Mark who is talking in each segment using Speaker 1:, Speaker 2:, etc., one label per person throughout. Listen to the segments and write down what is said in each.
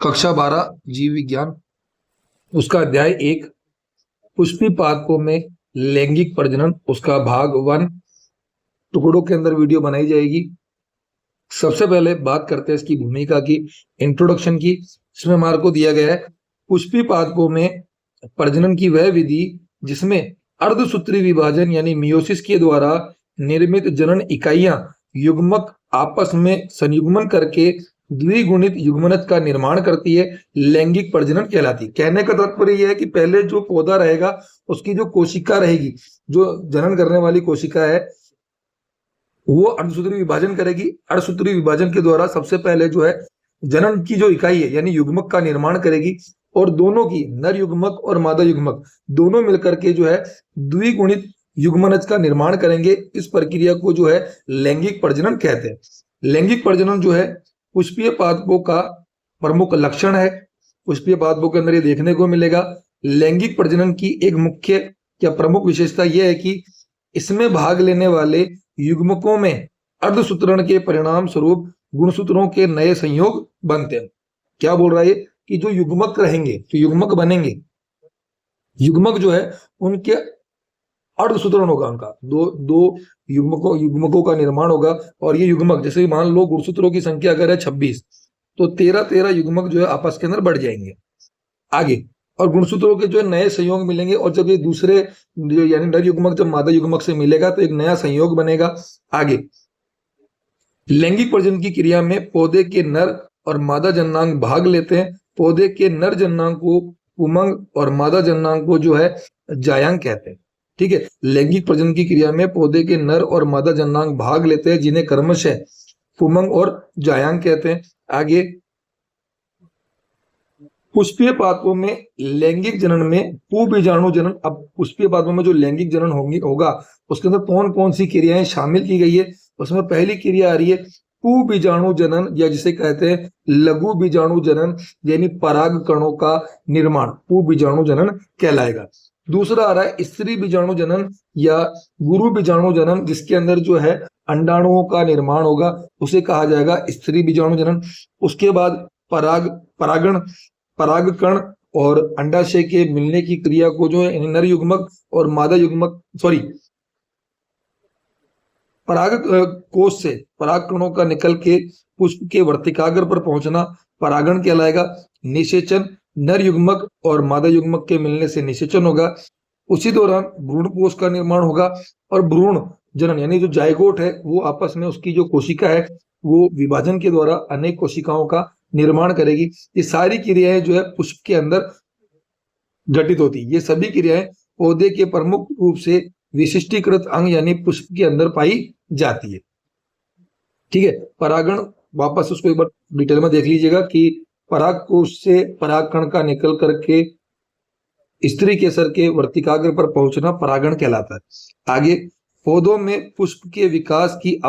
Speaker 1: कक्षा 12 जीव विज्ञान, उसका अध्याय 1 पुष्पी पादपों में लैंगिक प्रजनन, उसका भाग 1 टुकड़ों के अंदर वीडियो बनाई जाएगी। सबसे पहले बात करते हैं इसकी भूमिका की, इंट्रोडक्शन की। इसमें हमारे को दिया गया है पुष्पी पादपों में प्रजनन की वह विधि जिसमें अर्धसूत्री विभाजन यानी मियोसिस के द्वारा निर्मित जनन इकाइयां युग्मक आपस में संयुग्मन करके द्विगुणित युग्मनज का निर्माण करती है, लैंगिक प्रजनन कहलाती है। कहने का तात्पर्य यह है कि पहले जो पौधा रहेगा उसकी जो कोशिका रहेगी, जो जनन करने वाली कोशिका है, वो अर्धसूत्री विभाजन करेगी। अर्धसूत्री विभाजन के द्वारा सबसे पहले जो है जनन की जो इकाई है यानी युग्मक का निर्माण करेगी, और दोनों की नर युग्मक और मादा युग्मक दोनों मिलकर के जो है द्विगुणित युग्मनज का निर्माण करेंगे। इस प्रक्रिया को जो है लैंगिक प्रजनन कहते हैं। लैंगिक प्रजनन जो है पुष्पीय पादपों का प्रमुख लक्षण है। पुष्पीय पादपों के अंदर ये देखने को मिलेगा। लैंगिक प्रजनन की एक मुख्य या प्रमुख विशेषता यह है कि इसमें भाग लेने वाले युग्मकों में अर्धसूत्रण के परिणाम स्वरूप गुणसूत्रों के नए संयोग बनते हैं। क्या बोल रहा है कि जो युग्मक रहेंगे, जो युग्मक बनेंगे, युग्मक जो है उनके अर्धसूत्रण होगा, उनका दो युग्मकों का निर्माण होगा। और ये युग्मक जैसे मान लो गुणसूत्रों की संख्या अगर है 26, तो 13 युग्मक जो है आपस के अंदर बढ़ जाएंगे आगे, और गुणसूत्रों के जो है नए संयोग मिलेंगे। और जब ये दूसरे यानी नर युग्मक जब मादा युग्मक से मिलेगा तो एक नया संयोग बनेगा आगे। लैंगिक प्रजनन की क्रिया में पौधे के नर और मादा जननांग भाग लेते हैं। पौधे के नर जननांग को पुमंग और मादा जननांग को जो है जायांग कहते हैं। ठीक है, लैंगिक प्रजनन की क्रिया में पौधे के नर और मादा जननांग भाग लेते हैं, जिन्हें क्रमशः पुमंग और जायांग कहते हैं आगे। पुष्पीय पादपों में लैंगिक जनन में पुबीजाणु जनन। अब पुष्पीय पादपों में जो लैंगिक जनन होगा उसके अंदर कौन कौन सी क्रियाएं शामिल की गई है, उसमें पहली क्रिया आ रही है पुबीजाणु जनन, या जिसे कहते हैं लघु बीजाणु जनन, यानी पराग कणों का निर्माण पुबीजाणु जनन कहलाएगा। दूसरा आ रहा है स्त्री बीजाणु जनन या गुरु बीजाणु जनन, जिसके अंदर जो है अंडाणुओं का निर्माण होगा, उसे कहा जाएगा स्त्री बीजाणु जनन। उसके बाद परागकण और अंडाशय के मिलने की क्रिया को जो है नर युग्मक और मादा युग्मक पराग कोश से पराग कणों का निकल के पुष्प के वर्तिकाग्र पर पहुंचना परागण कहलाएगा। निषेचन, नर युग्मक और मादा युग्मक के मिलने से निषेचन होगा। उसी दौरान भ्रूण कोश का निर्माण होगा, और भ्रूण जनन यानी जो जायगोट है वो आपस में उसकी जो कोशिका है वो विभाजन के द्वारा अनेक कोशिकाओं का निर्माण करेगी। ये सारी क्रियाएं जो है पुष्प के अंदर घटित होती है। ये सभी क्रियाएं पौधे के प्रमुख रूप से विशिष्टीकृत अंग यानी पुष्प के अंदर पाई जाती है। ठीक है, परागण वापस उसको एक बार डिटेल में देख लीजिएगा कि पराग कोश से पराग कण का निकल करके स्त्री केसर के वर्तिकाग्र पर पहुंचना परागण कहलाता है आगे। पौधों में पुष्प के विकास की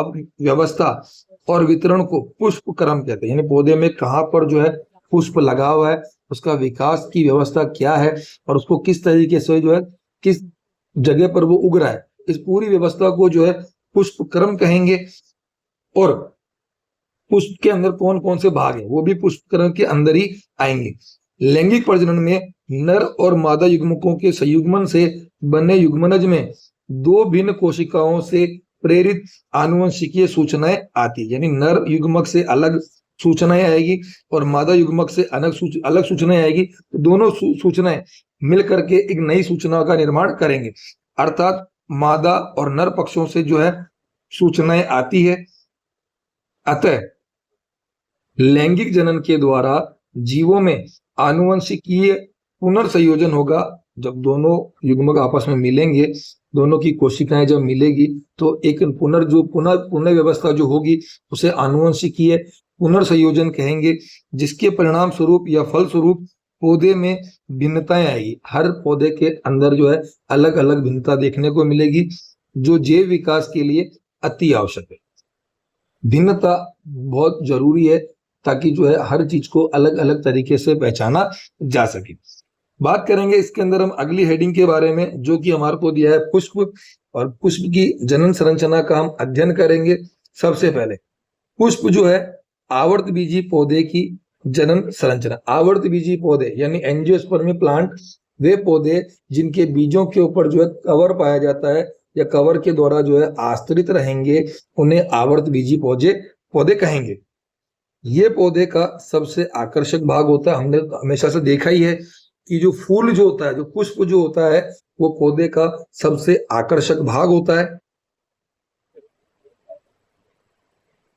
Speaker 1: व्यवस्था और वितरण को पुष्प क्रम कहते हैं, यानी पौधे में कहां पर जो है पुष्प लगा हुआ है, उसका विकास की व्यवस्था क्या है, और उसको किस तरीके से जो है किस जगह पर वो उग रहा है, इस पूरी व्यवस्था को जो है पुष्प क्रम कहेंगे। और पुष्प के अंदर कौन कौन से भाग है वो भी पुष्प क्रम के अंदर ही आएंगे। लैंगिक प्रजनन में नर और मादा युग्मकों के संयुग्मन से बने युग्मनज में दो भिन्न कोशिकाओं से प्रेरित आनुवंशिकीय सूचनाएं आती है, यानी नर युग्मक से अलग सूचनाएं आएगी और मादा युग्मक से अलग सूचनाएं आएगी। तो दोनों सूचनाएं मिलकर के एक नई सूचना का निर्माण करेंगे, अर्थात मादा और नर पक्षों से जो है सूचनाएं आती है। अतः लैंगिक जनन के द्वारा जीवों में आनुवंशिकीय पुनर्संयोजन होगा। जब दोनों युग्मक आपस में मिलेंगे, दोनों की कोशिकाएं जब मिलेगी तो एक पुनः व्यवस्था जो होगी उसे आनुवंशिकीय पुनर्संयोजन कहेंगे, जिसके परिणाम स्वरूप या फल स्वरूप पौधे में भिन्नताएं आएगी। हर पौधे के अंदर जो है अलग अलग भिन्नता देखने को मिलेगी, जो जैव विकास के लिए अति आवश्यक है। भिन्नता बहुत जरूरी है ताकि जो है हर चीज को अलग अलग तरीके से पहचाना जा सके। बात करेंगे इसके अंदर हम अगली हेडिंग के बारे में, जो कि हमारे को दिया है पुष्प, और पुष्प की जनन संरचना का हम अध्ययन करेंगे। सबसे पहले पुष्प जो है आवर्त बीजी पौधे की जनन संरचना। आवर्तबीजी पौधे यानी एंजियोस्पर्मी प्लांट वे पौधे जिनके बीजों के ऊपर जो है कवर पाया जाता है या कवर के द्वारा जो है आश्रित रहेंगे, उन्हें आवर्तबीजी पौधे पौधे कहेंगे। ये पौधे का सबसे आकर्षक भाग होता है। हमने हमेशा से देखा ही है कि जो फूल जो होता है, जो पुष्प जो होता है, वो पौधे का सबसे आकर्षक भाग होता है।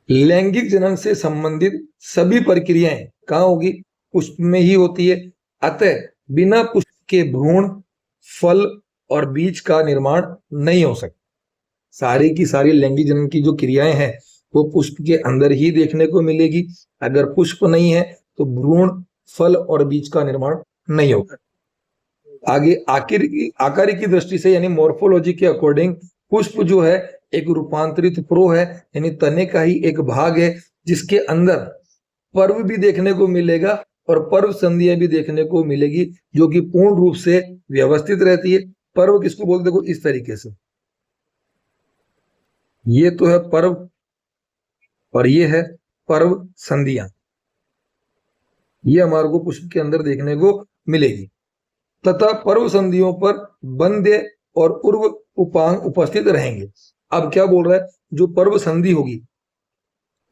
Speaker 1: लैंगिक जनन से संबंधित सभी प्रक्रियाएं कहाँ होगी? पुष्प में ही होती है। अतः बिना पुष्प के भ्रूण, फल और बीज का निर्माण नहीं हो सकता। सारी की सारी लैंगिक जनन की जो क्रियाएं हैं वो पुष्प के अंदर ही देखने को मिलेगी। अगर पुष्प नहीं है तो भ्रूण, फल और बीज का निर्माण नहीं होगा। आगे आकार की दृष्टि से यानी मॉर्फोलॉजी के अकॉर्डिंग पुष्प जो है एक रूपांतरित प्रो है, यानी तने का ही एक भाग है जिसके अंदर पर्व भी देखने को मिलेगा और पर्व संधियां भी देखने को मिलेगी, जो कि पूर्ण रूप से व्यवस्थित रहती है। पर्व किसको बोलते हैं? इस तरीके से, ये तो है पर्व और ये है पर्व संधियां। ये हमारे को पुष्प के अंदर देखने को मिलेगी तथा पर्व संधियों पर बंध्य और उर्व उपांग उपस्थित रहेंगे। अब क्या बोल रहा है? जो पर्व संधि होगी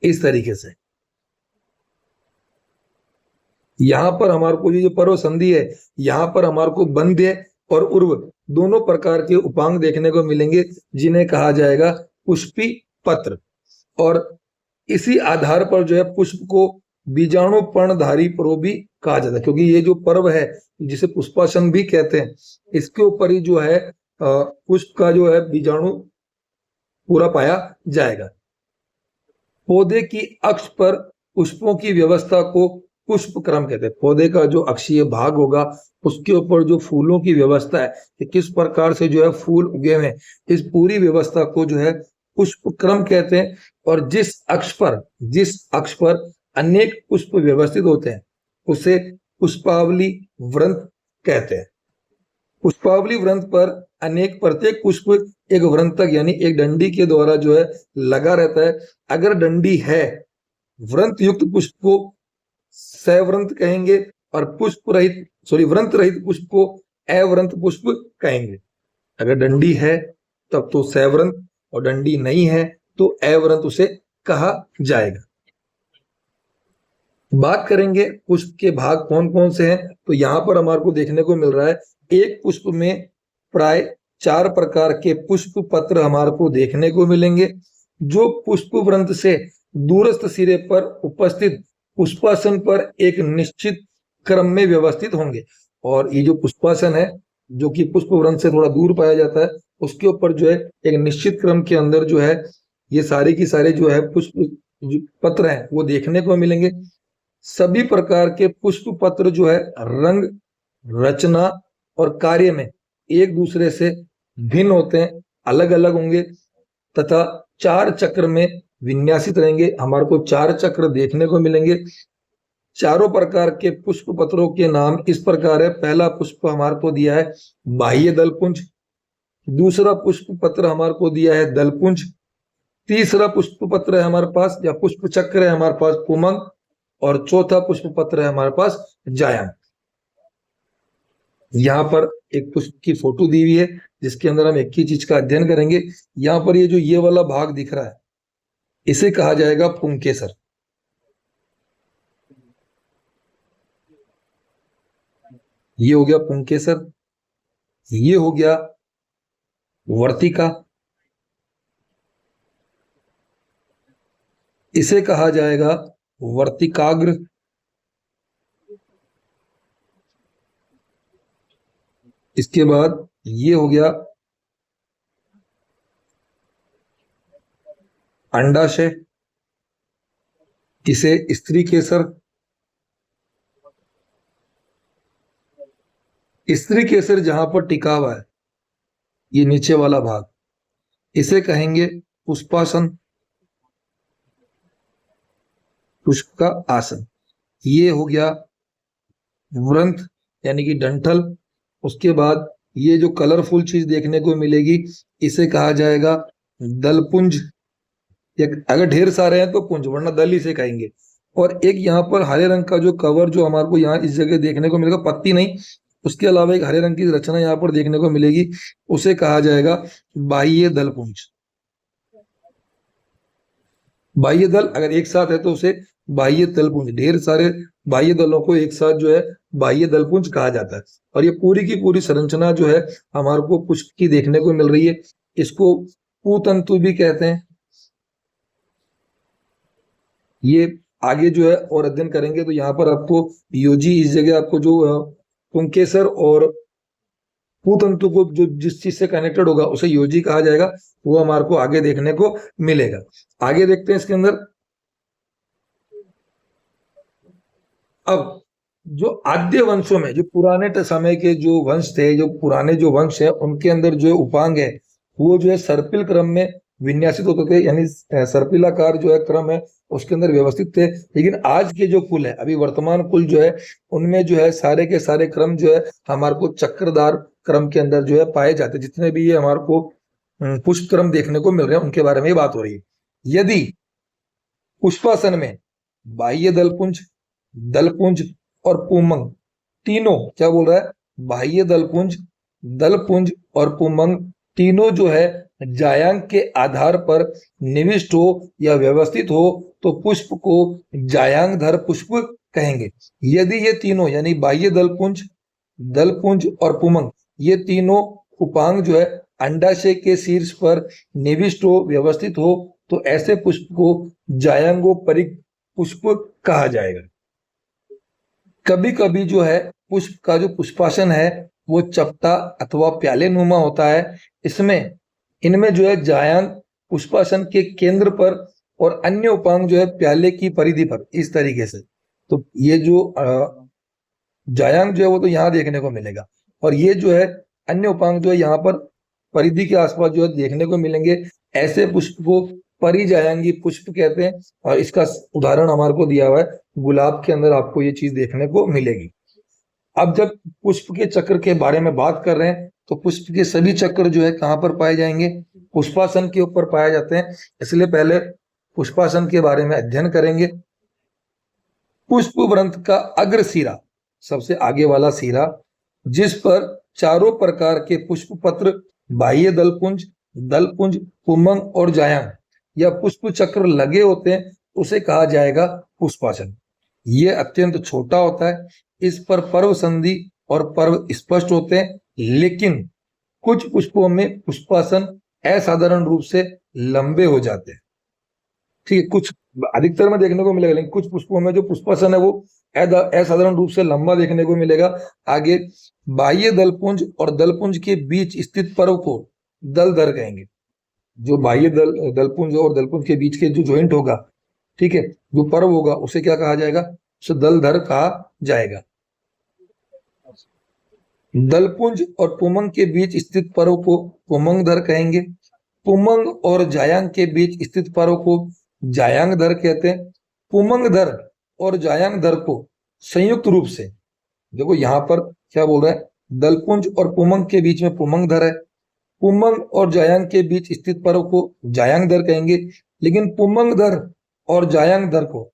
Speaker 1: इस तरीके से, यहां पर हमारे को जो पर्व संधि है, यहां पर हमारे को बंध्य और उर्व दोनों प्रकार के उपांग देखने को मिलेंगे, जिन्हें कहा जाएगा पुष्पी पत्र। और इसी आधार पर जो है पुष्प को बीजाणु पर्णधारी पर्व भी कहा जाता है, क्योंकि ये जो पर्व है जिसे पुष्पासन भी कहते हैं, इसके ऊपर ही जो है पुष्प का जो है बीजाणु पूरा पाया जाएगा। पौधे की अक्ष पर पुष्पों की व्यवस्था को पुष्प क्रम कहते हैं। पौधे का जो अक्षीय भाग होगा उसके ऊपर जो फूलों की व्यवस्था है कि किस प्रकार से जो है फूल उगे हुए हैं, इस पूरी व्यवस्था को जो है पुष्प क्रम कहते हैं। और जिस अक्ष पर अनेक पुष्प व्यवस्थित होते हैं उसे पुष्पावली वृंत कहते हैं। पुष्पावली वृंत पर अनेक प्रत्येक पुष्प एक वृंतक यानी एक डंडी के द्वारा जो है लगा रहता है। अगर डंडी है, वृंत युक्त पुष्प को सवृंत कहेंगे और वृंत रहित पुष्प को अवृंत पुष्प कहेंगे। अगर डंडी है तब तो सवृंत और डंडी नहीं है तो अवृंत उसे कहा जाएगा। बात करेंगे पुष्प के भाग कौन कौन से हैं, तो यहां पर हमारे को देखने को मिल रहा है एक पुष्प में प्राय 4 प्रकार के पुष्प पत्र हमारे को देखने को मिलेंगे, जो पुष्प वृंत से दूरस्थ सिरे पर उपस्थित पुष्पासन पर एक निश्चित क्रम में व्यवस्थित होंगे। और ये जो पुष्पासन है जो कि पुष्प वृंत से थोड़ा दूर पाया जाता है, उसके ऊपर जो है एक निश्चित क्रम के अंदर जो है ये सारे की सारे जो है पुष्प पत्र हैं वो देखने को मिलेंगे। सभी प्रकार के पुष्प पत्र जो है रंग, रचना और कार्य में एक दूसरे से भिन्न होते हैं, अलग अलग होंगे तथा 4 चक्र में विन्यासित रहेंगे। हमारे को 4 चक्र देखने को मिलेंगे। चारों प्रकार के पुष्प पत्रों के नाम इस प्रकार है। पहला पुष्प हमारे को दिया है बाह्य दलपुंज, दूसरा पुष्प पत्र हमारे को दिया है दलपुंज, तीसरा पुष्प पत्र है हमारे पास या पुष्प चक्र है हमारे पास पुमंग, और चौथा पुष्प पत्र है हमारे पास जायांग। यहाँ पर एक पुष्प की फोटो दी हुई है जिसके अंदर हम एक ही चीज का अध्ययन करेंगे। यहाँ पर ये वाला भाग दिख रहा है इसे कहा जाएगा पुंकेसर। ये हो गया पुंकेसर, ये हो गया वर्तिका, इसे कहा जाएगा वर्तिकाग्र, इसके बाद ये हो गया अंडाशय, इसे स्त्री केसर, स्त्री केसर जहां पर टिका हुआ है ये नीचे वाला भाग, इसे कहेंगे पुष्पासन, पुष्प का आसन। ये हो गया वृंत यानी कि डंठल। उसके बाद ये जो कलरफुल चीज देखने को मिलेगी इसे कहा जाएगा दलपुंज। अगर ढेर सारे हैं तो पुंज, वरना दल इसे कहेंगे। और एक यहाँ पर हरे रंग का जो कवर जो हमारे को यहाँ इस जगह देखने को मिलेगा, पत्ती नहीं, उसके अलावा एक हरे रंग की रचना यहाँ पर देखने को मिलेगी, उसे कहा जाएगा बाह्य दल पुंज। बाह्य दल अगर एक साथ है तो उसे बाह्य दल पुंज, ढेर सारे बाह्य दलों को एक साथ जो है बाह्य दल पुंज कहा जाता है। और ये पूरी की पूरी संरचना जो है हमारे को पुष्प की देखने को मिल रही है, इसको पूतंतु भी कहते हैं। ये आगे जो है और अध्ययन करेंगे तो यहाँ पर आपको योजी इस जगह आपको जो पुंकेसर और पूतंतु को जो जिस चीज से कनेक्टेड होगा उसे योजी कहा जाएगा, वो हमारे को आगे देखने को मिलेगा। आगे देखते हैं इसके अंदर। अब जो आद्य वंशों में, जो पुराने समय के जो वंश थे, जो पुराने जो वंश है, उनके अंदर जो उपांग है वो जो है सर्पिल क्रम में विन्यासित होते थे, यानी सर्पिलाकार जो है क्रम है उसके अंदर व्यवस्थित थे। लेकिन आज के जो कुल है, अभी वर्तमान कुल जो है, उनमें जो है सारे के सारे क्रम जो है हमारे को चक्रदार क्रम के अंदर जो है पाए जाते हैं। जितने भी ये हमारे को पुष्प क्रम देखने को मिल रहे हैं उनके बारे में बात हो रही है। यदि पुष्पासन में बाह्य दलपुंज, दलपुंज और पुमंग तीनों, क्या बोल रहा है, बाह्य दलपुंज, दलपुंज और पुमंग तीनों जो है जायांग के आधार पर निविष्ट हो या व्यवस्थित हो तो पुष्प को जायांगधर पुष्प कहेंगे। यदि ये तीनों यानी बाह्य दलपुंज, दलपुंज और पुमंग ये तीनों उपांग जो है अंडाशय के शीर्ष पर निविष्ट हो, व्यवस्थित हो, तो ऐसे पुष्प को जायांगोपरिक पुष्प कहा जाएगा। कभी कभी जो है पुष्प का जो पुष्पासन है वो चपटा अथवा प्याले नुमा होता है। इसमें इनमें जो है जायांग पुष्पासन के केंद्र पर और अन्य उपांग जो है प्याले की परिधि पर, इस तरीके से। तो ये जो जायांग जो है वो तो यहाँ देखने को मिलेगा, और ये जो है अन्य उपांग जो है यहाँ पर परिधि के आसपास जो है देखने को मिलेंगे। ऐसे पुष्प को परिजायांगी पुष्प कहते हैं, और इसका उदाहरण हमारे को दिया हुआ है, गुलाब के अंदर आपको ये चीज देखने को मिलेगी। अब जब पुष्प के चक्र के बारे में बात कर रहे हैं तो पुष्प के सभी चक्र जो है कहाँ पर पाए जाएंगे, पुष्पासन के ऊपर पाए जाते हैं। इसलिए पहले पुष्पासन के बारे में अध्ययन करेंगे। पुष्प वृंत का अग्र सिरा, सबसे आगे वाला सिरा, जिस पर चारों प्रकार के पुष्प पत्र, बाह्य दलपुंज, दलपुंज, पुमंग और जायांग या पुष्प चक्र लगे होते हैं, उसे कहा जाएगा पुष्पासन। ये अत्यंत छोटा होता है, इस पर पर्व संधि और पर्व स्पष्ट होते हैं, लेकिन कुछ पुष्पों में पुष्पासन असाधारण रूप से लंबे हो जाते हैं। ठीक है, कुछ अधिकतर में देखने को मिलेगा, लेकिन कुछ पुष्पों में जो पुष्पासन है वो असाधारण रूप से लंबा देखने को मिलेगा। आगे बाह्य दलपुंज और दलपुंज के बीच स्थित पर्व को दलधर कहेंगे। जो बाह्य दलपुंज और दलपुंज के बीच के जो ज्वाइंट होगा, ठीक है, जो पर्व होगा उसे क्या कहा जाएगा, उसे दलधर कहा जाएगा। दलपुंज और पुमंग के बीच स्थित पर्व को पुमंगधर कहेंगे। पुमंग और जायांग के बीच स्थित पर्व को जायांगधर कहते हैं। पुमंगधर और जायांगधर को संयुक्त रूप से, देखो यहाँ पर क्या बोल रहा है, दलपुंज और पुमंग के बीच में पुमंगधर है, पुमंग और जायांग के बीच स्थित पर्व को जायांगधर कहेंगे, लेकिन पुमंगधर और जायांगधर को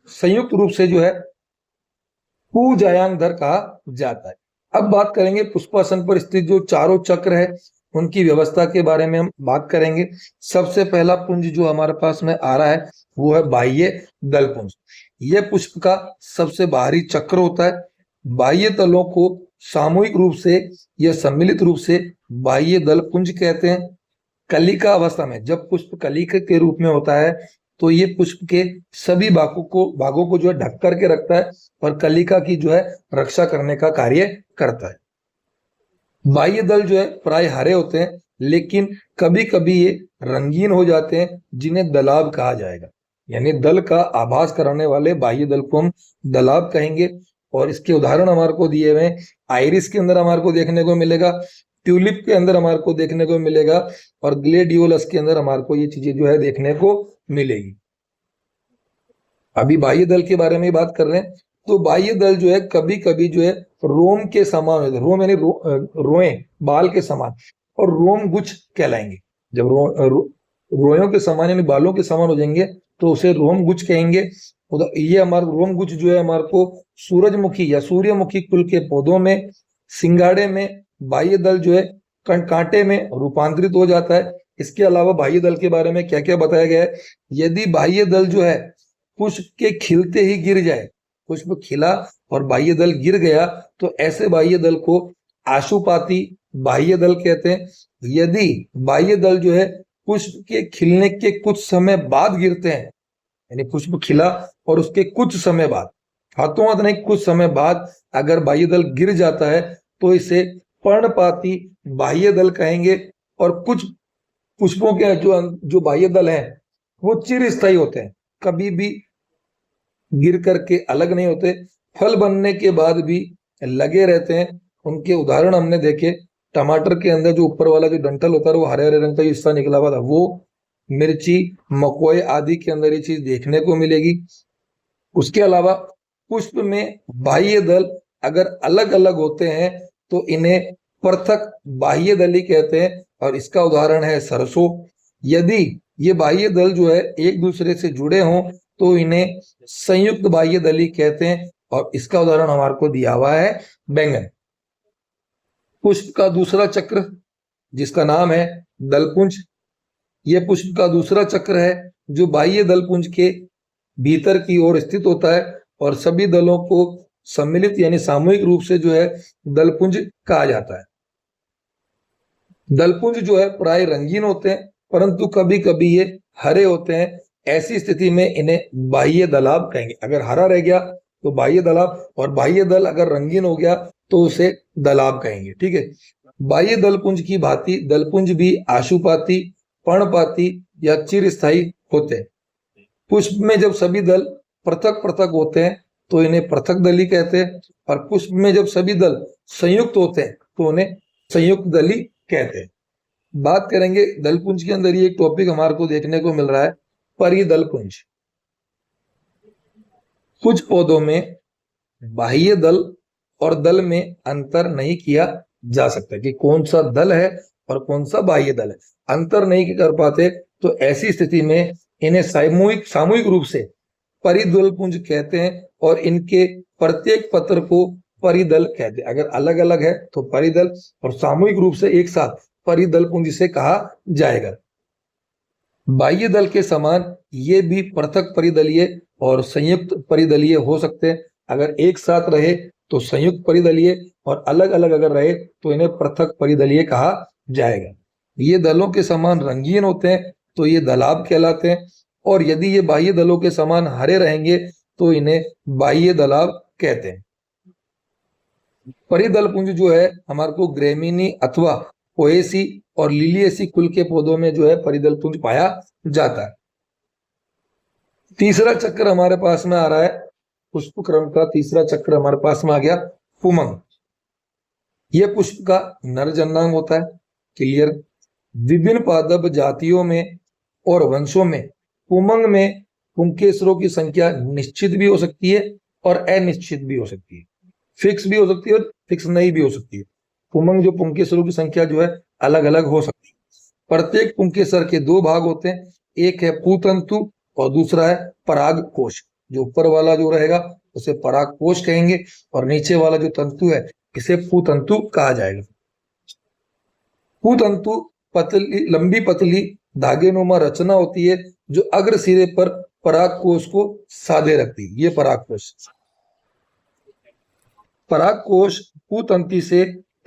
Speaker 1: संयुक्त रूप से जो है जायांगधर कहा जाता है। अब बात करेंगे पुष्पासन पर स्थित जो चारों चक्र है उनकी व्यवस्था के बारे में हम बात करेंगे। सबसे पहला पुंज जो हमारे पास में आ रहा है वो है बाह्य दलपुंज। यह पुष्प का सबसे बाहरी चक्र होता है। बाह्य दलों को सामूहिक रूप से या सम्मिलित रूप से बाह्य दलपुंज कहते हैं। कलिका अवस्था में जब पुष्प कलिका के रूप में होता है तो ये पुष्प के सभी भागों को जो है ढक करके रखता है और कलिका की जो है रक्षा करने का कार्य करता है। बाह्य दल जो है प्राय हरे होते हैं, लेकिन कभी कभी ये रंगीन हो जाते हैं, जिन्हें दलाब कहा जाएगा। यानी दल का आभास कराने वाले बाह्य दल को हम दलाब कहेंगे। और इसके उदाहरण हमारे को दिए हुए हैं। आइरिस के अंदर हमारे को देखने को मिलेगा, ट्यूलिप के अंदर हमारे को देखने को मिलेगा, और ग्लेडियोलस के अंदर हमारे को ये चीजें जो है देखने को मिलेगी। अभी बाह्य दल के बारे में बात कर रहे हैं, तो बाह्य दल जो है कभी कभी जो है रोम के समान होते हैं। रोम यानी रोए, बाल के समान, और रोम गुच्छ कहलाएंगे। जब रोयों के समान यानी बालों के समान हो जाएंगे तो उसे रोमगुच्छ कहेंगे। तो ये हमारा रोमगुच्छ जो है हमारे को सूरजमुखी या सूर्यमुखी कुल के पौधों में, सिंगाड़े में बाह्य दल जो है कांटे में रूपांतरित हो जाता है। इसके अलावा बाह्य दल के बारे में क्या क्या बताया गया है, यदि बाह्य दल जो है पुष्प के खिलते ही गिर जाए, पुष्प खिला और बाह्य दल गिर गया, तो ऐसे बाह्य दल को आशुपाती बाह्य दल कहते हैं। यदि बाह्य दल जो है पुष्प के खिलने के कुछ समय बाद गिरते हैं, यानी पुष्प खिला और उसके कुछ समय बाद, हाथों हाथ नहीं, कुछ समय बाद अगर बाह्य दल गिर जाता है तो इसे पर्णपाती बाह्य दल कहेंगे। और कुछ पुष्पों के जो बाह्य दल हैं वो चिरस्थायी होते हैं, कभी भी गिर करके अलग नहीं होते, फल बनने के बाद भी लगे रहते हैं। उनके उदाहरण हमने देखे, टमाटर के अंदर जो ऊपर वाला जो डंठल होता है वो हरे हरे रंग का हिस्सा निकला हुआ था, वो मिर्ची, मकोई आदि के अंदर ये चीज देखने को मिलेगी। उसके अलावा पुष्प में बाह्य दल अगर अलग अलग होते हैं तो इन्हें पृथक बाह्य दली कहते हैं, और इसका उदाहरण है सरसों। यदि ये बाह्य दल जो है एक दूसरे से जुड़े हों तो इन्हें संयुक्त बाह्य दली कहते हैं, और इसका उदाहरण हमारे को दिया हुआ है बैंगन। पुष्प का दूसरा चक्र जिसका नाम है दलपुंज, ये पुष्प का दूसरा चक्र है जो बाह्य दलपुंज के भीतर की ओर स्थित होता है, और सभी दलों को सम्मिलित यानी सामूहिक रूप से जो है दलपुंज कहा जाता है। दलपुंज जो है प्राय रंगीन होते हैं, परंतु कभी कभी ये हरे होते हैं। ऐसी स्थिति में इन्हें बाह्य दलाभ कहेंगे। अगर हरा रह गया तो बाह्य दलाभ, और बाह्य दल अगर रंगीन हो गया तो उसे दलाभ कहेंगे। ठीक है। बाह्य दलपुंज की भांति दलपुंज भी आशुपाती, पर्णपाती या चिरस्थायी होते हैं। पुष्प में जब सभी दल पृथक पृथक होते हैं तो इन्हें पृथक दली कहते हैं, और पुष्प में जब सभी दल संयुक्त होते हैं तो उन्हें संयुक्त दली कहते हैं। बात करेंगे दलपुंज के अंदर, ये एक टॉपिक हमारे को देखने को मिल रहा है परिदलपुंज। कुछ पौधों में बाह्य दल और दल में अंतर नहीं किया जा सकता कि कौन सा दल है और कौन सा बाह्य दल है, अंतर नहीं कर पाते, तो ऐसी स्थिति में इन्हें सामूहिक रूप से परिदलपुंज कहते हैं, और इनके प्रत्येक पत्र को परिदल कहते हैं। अगर अलग अलग है तो परिदल, और सामूहिक रूप से एक साथ परिदलपुंज से कहा जाएगा। बाह्य दल के समान ये भी पृथक परिदलीय और संयुक्त परिदलीय हो सकते हैं। अगर एक साथ रहे तो संयुक्त परिदलीय, और अलग अलग अगर रहे तो इन्हें पृथक परिदलीय कहा जाएगा। ये दलों के समान रंगीन होते हैं तो ये दलाभ कहलाते हैं, और यदि ये बाह्य दलों के समान हरे रहेंगे तो इन्हें बाह्य दलाभ कहते हैं। परिदलपुंज जो है हमारे को ग्रेमिनी अथवा पोएसी और लिलिएसी कुल के पौधों में जो है परिदलपुंज पाया जाता है। तीसरा चक्र हमारे पास में आ रहा है, पुष्प क्रम का तीसरा चक्र हमारे पास में आ गया पुमंग। यह पुष्प का नर जन्नांग होता है। क्लियर। विभिन्न पादप जातियों में और वंशों में पुमंग में पुंकेसरों की संख्या निश्चित भी हो सकती है और अनिश्चित भी हो सकती है, फिक्स भी हो सकती है और फिक्स नहीं भी हो सकती है। पुमंग जो पुंकेसरों की संख्या जो है अलग अलग हो सकती है। प्रत्येक पुंकेसर के दो भाग होते हैं, एक है पूतंतु और दूसरा है पराग कोश। जो ऊपर वाला जो रहेगा उसे पराग कोश कहेंगे, और नीचे वाला जो तंतु है इसे पूतंतु कहा जाएगा। पूतंतु पतली, लंबी पतली धागेनुमा रचना होती है जो अग्र सिरे पर पराग कोश को साधे रखती है। ये पराग कोश। पराग कोश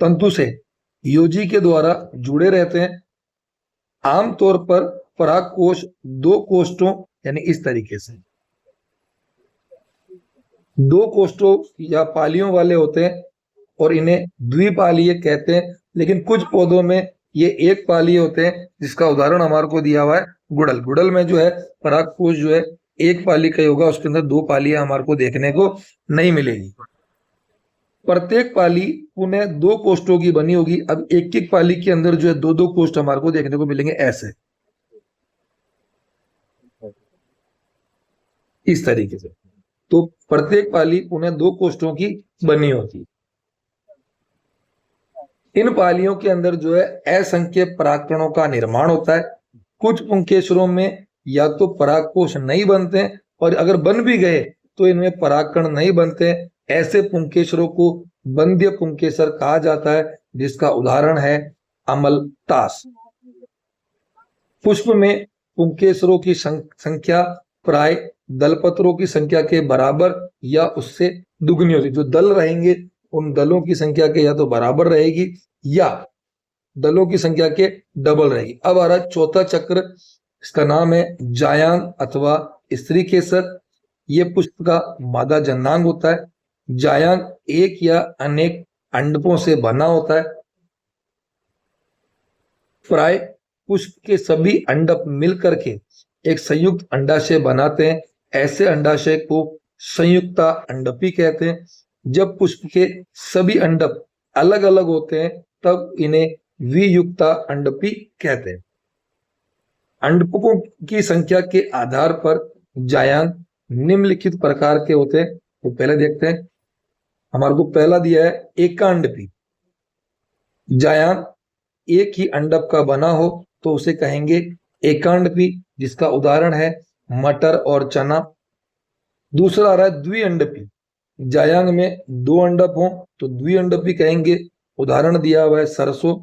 Speaker 1: तंतु से योजी के द्वारा जुड़े रहते हैं। आमतौर पर पराग कोश दो कोष्ठों यानी इस तरीके से दो कोष्ठों या पालियों वाले होते हैं, और इन्हें द्विपालीय कहते हैं। लेकिन कुछ पौधों में ये एक पाली होते हैं, जिसका उदाहरण हमारे को दिया हुआ है गुड़ल। गुड़ल में जो है पराग कोश जो है एक पाली का होगा, उसके अंदर दो पालियां हमारे को देखने को नहीं मिलेगी। प्रत्येक पाली पुनः दो कोष्ठों की बनी होगी। अब एक एक पाली के अंदर जो है दो दो कोष्ठ हमारे को देखने को मिलेंगे, ऐसे इस तरीके से। तो प्रत्येक पाली पुनः दो कोष्ठों की बनी होती। इन पालियों के अंदर जो है असंख्य परागकणों का निर्माण होता है। कुछ पुंकेसरों में या तो परागकोश नहीं बनते हैं, और अगर बन भी गए तो इनमें परागकण नहीं बनते हैं। ऐसे पुंकेसरों को बंध्य पुंकेसर कहा जाता है, जिसका उदाहरण है अमलतास। पुष्प में पुंकेसरों की संख्या प्राय दलपत्रों की संख्या के बराबर या उससे दुगनी होती है। जो दल रहेंगे उन दलों की संख्या के या तो बराबर रहेगी या दलों की संख्या के डबल रहेगी। अब आ रहा है चौथा चक्र, इसका नाम है जायांग अथवा स्त्री केसर। ये पुष्प का मादा जन्नांग होता है। जायांग एक या अनेक अंडकों से बना होता है। प्राय पुष्प के सभी अंडक मिलकर के एक संयुक्त अंडाशय बनाते हैं। ऐसे अंडाशय को संयुक्ता अंडपी कहते हैं। जब पुष्प के सभी अंडक अलग अलग होते हैं तब इन्हें वियुक्ता अंडपी कहते हैं। अंडकों की संख्या के आधार पर जायांग निम्नलिखित प्रकार के होते हैं। तो पहले देखते हैं, हमारे को पहला दिया है एकांडपी। जायांग एक ही अंडक का बना हो तो उसे कहेंगे एकांडपी, जिसका उदाहरण है मटर और चना। दूसरा आ रहा है द्विअंडपी। जायांग में दो अंडक हो तो द्विअंडपी कहेंगे, उदाहरण दिया हुआ है सरसों।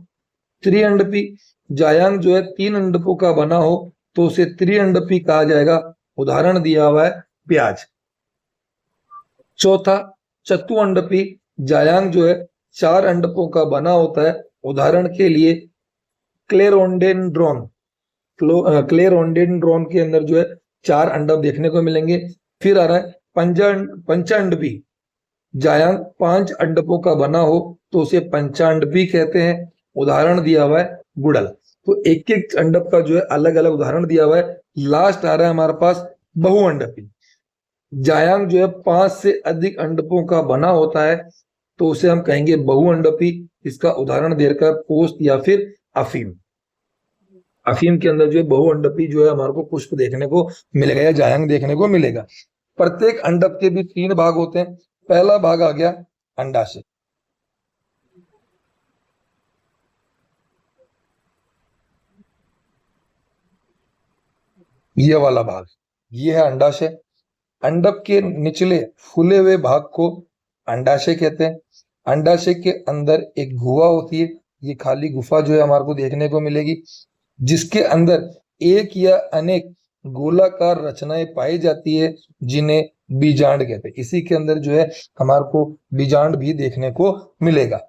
Speaker 1: त्रिअंडपी, जायांग जो है तीन अंडकों का बना हो तो उसे त्रिअंडपी कहा जाएगा, उदाहरण दिया हुआ है प्याज। चौथा चतुअंडपी। जायांग जो है चार अंडकों का बना होता है, उदाहरण के लिए क्लेरोडेंड्रॉन। क्लेरोडेंड्रॉन के अंदर जो है चार अंडक देखने को मिलेंगे। फिर आ रहा है पंचांडपी। जायांग पांच अंडकों का बना हो तो उसे पंचांडपी कहते हैं, उदाहरण दिया हुआ है गुड़ल। तो एक एक अंडक का जो है अलग अलग उदाहरण दिया हुआ है। लास्ट आ रहा है हमारे पास बहुअंडपी। जायांग जो है पांच से अधिक अंडकों का बना होता है तो उसे हम कहेंगे बहुअंडपी। इसका उदाहरण देकर पोस्त या फिर अफीम। अफीम के अंदर जो है बहुअंडपी जो है हमारे को पुष्प देखने को मिलेगा या जायांग देखने को मिलेगा। प्रत्येक अंडक के भी तीन भाग होते हैं। पहला भाग आ गया अंडाशय। ये वाला भाग, ये है अंडाशय। अंडक के निचले फूले हुए भाग को अंडाशय कहते हैं। अंडाशय के अंदर एक गुहा होती है। ये खाली गुफा जो है हमारे को देखने को मिलेगी, जिसके अंदर एक या अनेक गोलाकार रचनाएं पाई जाती है, जिन्हें बीजांड कहते हैं। इसी के अंदर जो है हमारे को बीजांड भी देखने को मिलेगा।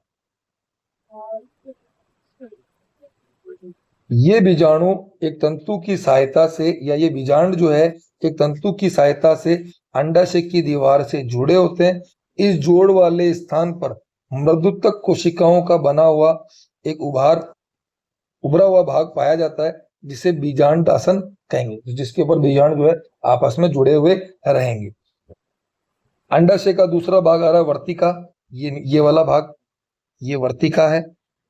Speaker 1: ये बीजाणु एक तंतु की सहायता से, या ये बीजांड जो है एक तंतु की सहायता से अंडाशय की दीवार से जुड़े होते हैं। इस जोड़ वाले स्थान पर मृदुतक कोशिकाओं का बना हुआ एक उभरा हुआ भाग पाया जाता है, जिसे बीजांडासन कहेंगे, जिसके ऊपर बीजांड जो है आपस में जुड़े हुए रहेंगे। अंडाशय का दूसरा भाग आ रहा है वर्तिका। ये वाला भाग ये वर्तिका है,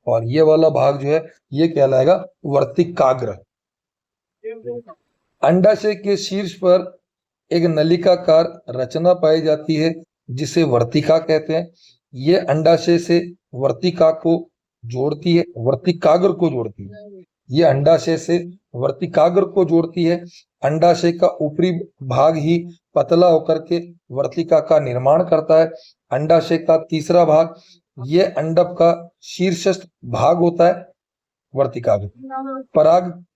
Speaker 1: और ये वाला भाग जो है ये कहलाएगा वर्तिकाग्र। अंडाशय के शीर्ष पर एक नलिकाकार रचना पाई जाती है, जिसे वर्तिका कहते हैं। ये अंडाशय से वर्तिका को जोड़ती है, वर्तिकाग्र को जोड़ती है। ये अंडाशय से वर्तिकाग्र को जोड़ती है। अंडाशय का ऊपरी भाग ही पतला होकर के वर्तिका का निर्माण करता है। अंडाशय का तीसरा भाग ये अंडक का शीर्षस्थ भाग होता है, वर्तिकाग्र।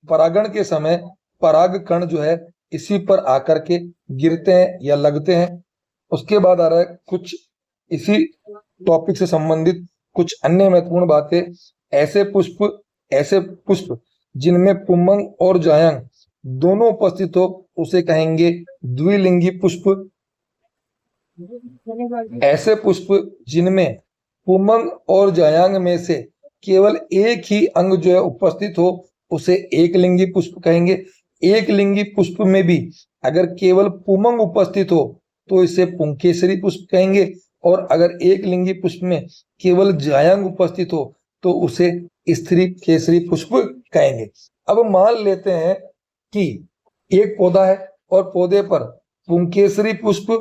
Speaker 1: परागण के समय पराग कण जो है इसी पर आकर के गिरते हैं या लगते हैं। उसके बाद आ रहा है कुछ इसी टॉपिक से संबंधित कुछ अन्य महत्वपूर्ण बातें। ऐसे पुष्प जिनमें पुंमंग और जायांग दोनों उपस्थित हो उसे कहेंगे द्विलिंगी पुष्प। ऐसे पुष्प जिनमें पुंमंग और जायांग में से केवल एक ही अंग जो है उपस्थित हो उसे एक लिंगी पुष्प कहेंगे। एक लिंगी पुष्प में भी अगर केवल पुंमंग उपस्थित हो तो इसे पुंकेसरी पुष्प कहेंगे, और अगर एक लिंगी पुष्प में केवल जायांग उपस्थित हो तो उसे स्त्री केसरी पुष्प कहेंगे। अब मान लेते हैं कि एक पौधा है और पौधे पर पुंकेसरी पुष्प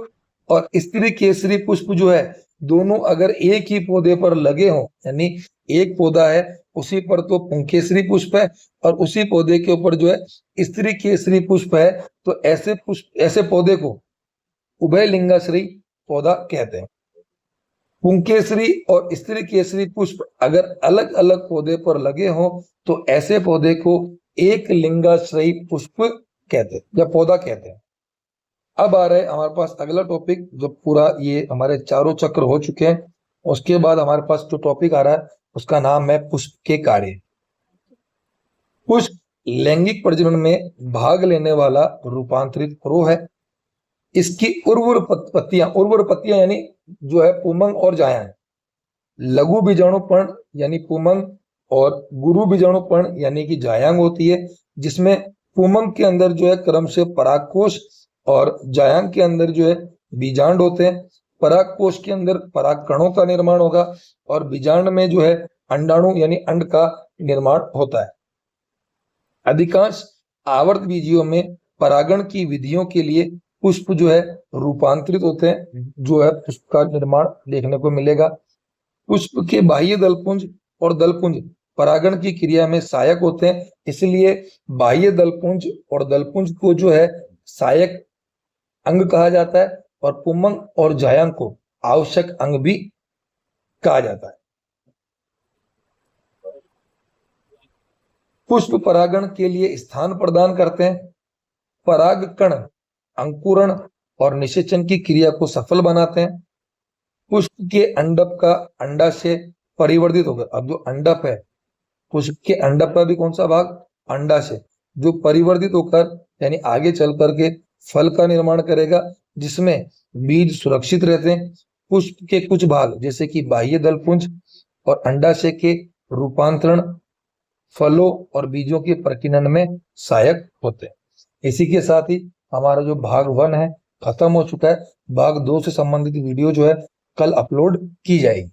Speaker 1: और स्त्री केसरी पुष्प जो है दोनों अगर एक ही पौधे पर लगे हों, यानी एक पौधा है उसी पर तो पुंकेसरी पुष्प है और उसी पौधे के ऊपर जो है स्त्री केसरी पुष्प है, तो ऐसे पौधे को उभय लिंगाश्रयी पौधा कहते हैं। पुंकेसरी और स्त्री केसरी पुष्प अगर अलग अलग पौधे पर लगे हों तो ऐसे पौधे को एक लिंगाश्रयी पुष्प कहते हैं या पौधा कहते हैं। अब आ रहे हमारे पास अगला टॉपिक, जो पूरा ये हमारे चारों चक्र हो चुके हैं, उसके बाद हमारे पास जो टॉपिक आ रहा है उसका नाम है पुष्प के कार्य। पुष्प लैंगिक प्रजनन में भाग लेने वाला रूपांतरित रो है। इसकी उर्वर पत्तियां यानी जो है पुमंग और जायन, लघु बीजाणुपर्ण यानी पुमंग और गुरु बीजाणुपर्ण यानी कि जायांग होती है, जिसमें पुमंग के अंदर जो है क्रमशः परागकोश और जायांग के अंदर जो है बीजांड होते हैं। परागकोश के अंदर परागकणों का निर्माण होगा और बीजांड में जो है अंडाणु यानी अंड का निर्माण होता है। अधिकांश आवर्त बीजियों में परागण की विधियों के लिए पुष्प जो है रूपांतरित होते हैं, जो है पुष्प का निर्माण देखने को मिलेगा। पुष्प के बाह्य दलपुंज और दलपुंज परागण की क्रिया में सहायक होते हैं, इसलिए बाह्य दलपुंज और दलपुंज को जो है सहायक अंग कहा जाता है और पुमंग और जायांग को आवश्यक अंग भी कहा जाता है। पुष्प परागण के लिए स्थान प्रदान करते हैं। परागकण अंकुरण और निषेचन की क्रिया को सफल बनाते हैं। पुष्प के अंडप का अंडाशय परिवर्तित होकर, अब जो अंडप है पुष्प के अंडप का भी कौन सा भाग, अंडाशय, जो परिवर्तित होकर यानी आगे चल करके फल का निर्माण करेगा, जिसमें बीज सुरक्षित रहते हैं। पुष्प के कुछ भाग जैसे कि बाह्य दलपुंज और अंडाशय के रूपांतरण फलों और बीजों के प्रकीर्णन में सहायक होते हैं। इसी के साथ ही हमारा जो भाग 1 है खत्म हो चुका है। भाग 2 से संबंधित वीडियो जो है कल अपलोड की जाएगी।